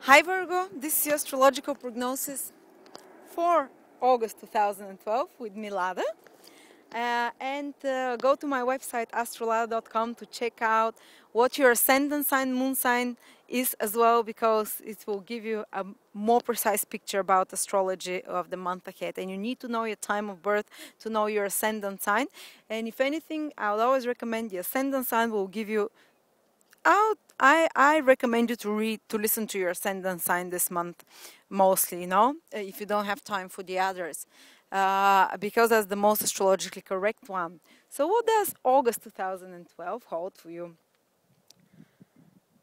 Hi Virgo, this is your astrological prognosis for August 2012 with me, Lada. Go to my website astrolada.com to check out what your ascendant sign, moon sign is as well, because it will give you a more precise picture about astrology of the month ahead. And you need to know your time of birth to know your ascendant sign. And if anything, I would always recommend the ascendant sign will give you out. I recommend you to listen to your ascendant sign this month, mostly, if you don't have time for the others, because that's the most astrologically correct one. So what does August 2012 hold for you,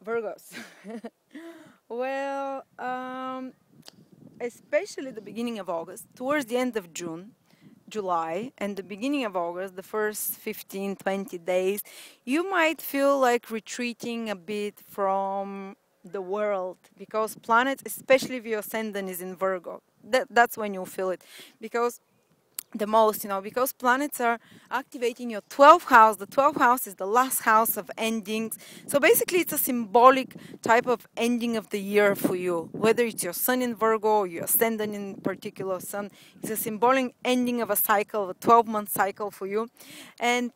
Virgos? Well, especially the beginning of August, towards the end of July and the beginning of August, the first 15-20 days, you might feel like retreating a bit from the world, because planets, especially if your ascendant is in Virgo, that's when you'll feel it, because because planets are activating your 12th house. The 12th house is the last house of endings. So basically it's a symbolic type of ending of the year for you. Whether it's your sun in Virgo or your ascendant in particular sun, it's a symbolic ending of a cycle, a 12-month cycle for you. And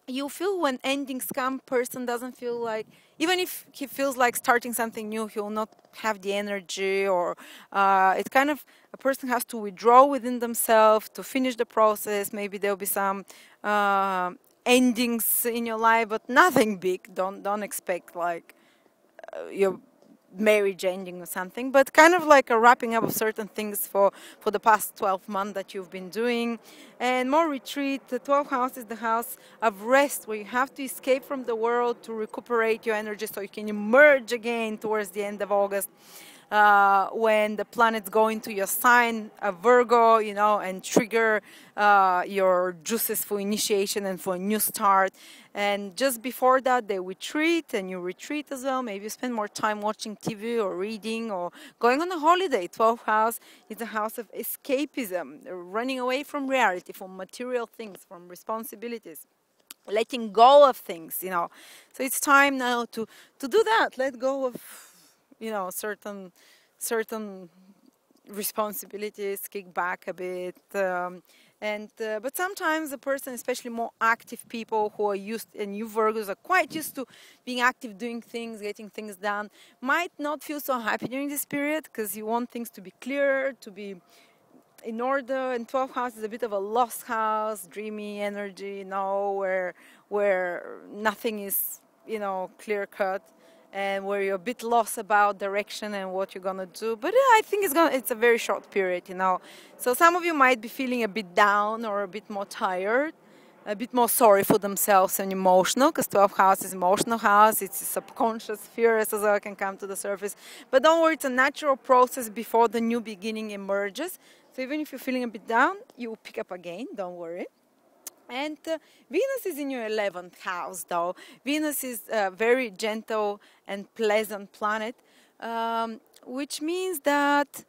you feel when endings come, person doesn't feel like, even if he feels like starting something new, he will not have the energy, or it's kind of a person has to withdraw within themselves to finish the process. Maybe there'll be some endings in your life, but nothing big. Don't expect like your marriage ending or something, but kind of like a wrapping up of certain things for the past 12 months that you've been doing, and more retreat. The 12th house is the house of rest, where you have to escape from the world to recuperate your energy so you can emerge again towards the end of August, when the planets go into your sign of Virgo, and trigger your juices for initiation and for a new start. And just before that, they retreat, and you retreat as well. Maybe you spend more time watching TV or reading or going on a holiday. 12th house is a house of escapism, running away from reality, from material things, from responsibilities, letting go of things, So it's time now to do that. Let go of, certain responsibilities, kick back a bit. But sometimes a person, especially more active people who are used, and you Virgos are quite used to being active, doing things, getting things done, might not feel so happy during this period, because you want things to be clear, to be in order. And 12th house is a bit of a lost house, dreamy energy, where nothing is, clear cut, and where you're a bit lost about direction and what you're gonna do. But I think it's a very short period, So some of you might be feeling a bit down or a bit more tired, a bit more sorry for themselves and emotional, because 12th house is emotional house. It's subconscious fears as well can come to the surface. But don't worry, it's a natural process before the new beginning emerges. So even if you're feeling a bit down, you will pick up again, don't worry. And Venus is in your 11th house, though. Venus is a very gentle and pleasant planet, which means that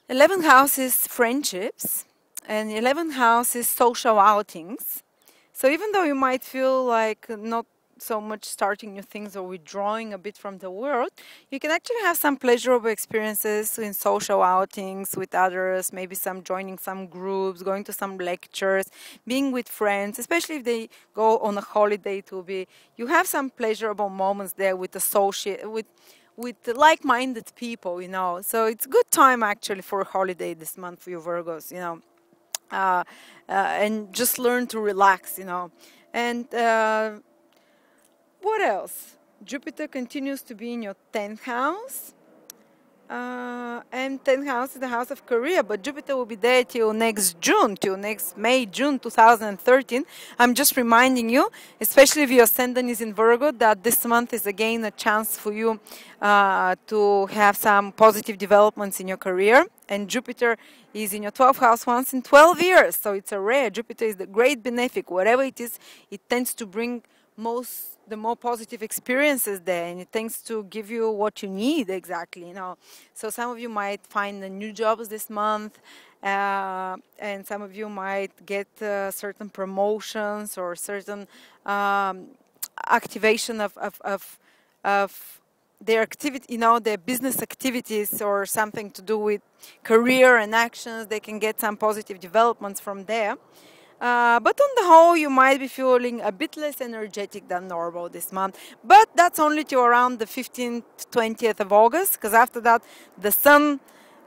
11th house is friendships, and 11th house is social outings. So even though you might feel like not so much starting new things or withdrawing a bit from the world, you can actually have some pleasurable experiences in social outings with others, maybe some joining some groups, going to some lectures, being with friends, especially if they go on a holiday. You have some pleasurable moments there with like-minded people, So it's a good time actually for a holiday this month for you Virgos, and just learn to relax, And what else? Jupiter continues to be in your 10th house. And 10th house is the house of career, but Jupiter will be there till next May, June 2013. I'm just reminding you, especially if your ascendant is in Virgo, that this month is again a chance for you to have some positive developments in your career. And Jupiter is in your 12th house once in 12 years, so it's a rare. Jupiter is the great benefic. Whatever it is, it tends to bring the more positive experiences there, and it tends to give you what you need exactly, So some of you might find new jobs this month, and some of you might get certain promotions or certain activation of their activity, their business activities or something to do with career and actions. They can get some positive developments from there. But on the whole, you might be feeling a bit less energetic than normal this month. But that's only to around the 15th, 20th of August, because after that, the Sun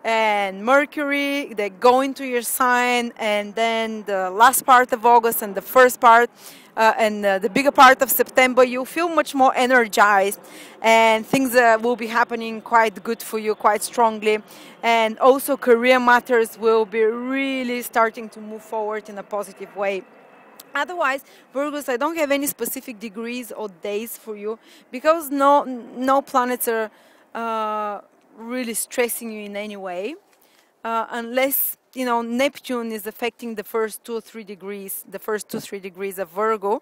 and Mercury, they go into your sign, and then the last part of August and the first part and the bigger part of September, you feel much more energized, and things will be happening quite good for you, quite strongly. And also career matters will be really starting to move forward in a positive way. Otherwise, Virgos, I don't have any specific degrees or days for you, because no planets are really stressing you in any way, unless Neptune is affecting the first 2 or 3 degrees, of Virgo.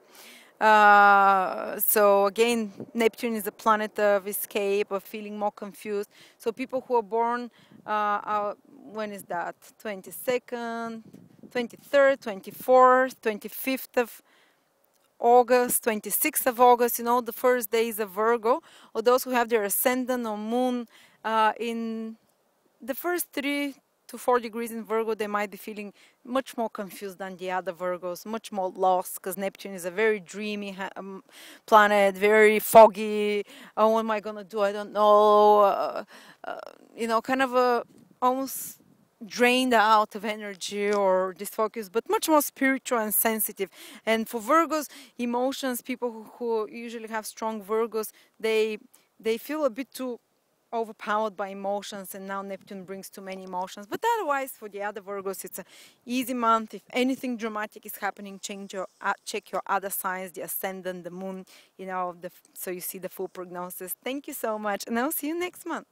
So again, Neptune is a planet of escape, of feeling more confused. So people who are born, when is that? 22nd, 23rd, 24th, 25th of August, 26th of August, the first days of Virgo, or those who have their ascendant or moon in the first 3 to 4 degrees in Virgo, they might be feeling much more confused than the other Virgos, much more lost, because Neptune is a very dreamy planet, very foggy. Oh, what am I going to do? I don't know. Kind of almost drained out of energy or disfocused, but much more spiritual and sensitive. And for Virgos, emotions, people who usually have strong Virgos, they feel a bit too overpowered by emotions, and now Neptune brings too many emotions. But otherwise, for the other Virgos, it's an easy month. If anything dramatic is happening, check your other signs, the ascendant, the moon, so you see the full prognosis. Thank you so much, and I'll see you next month.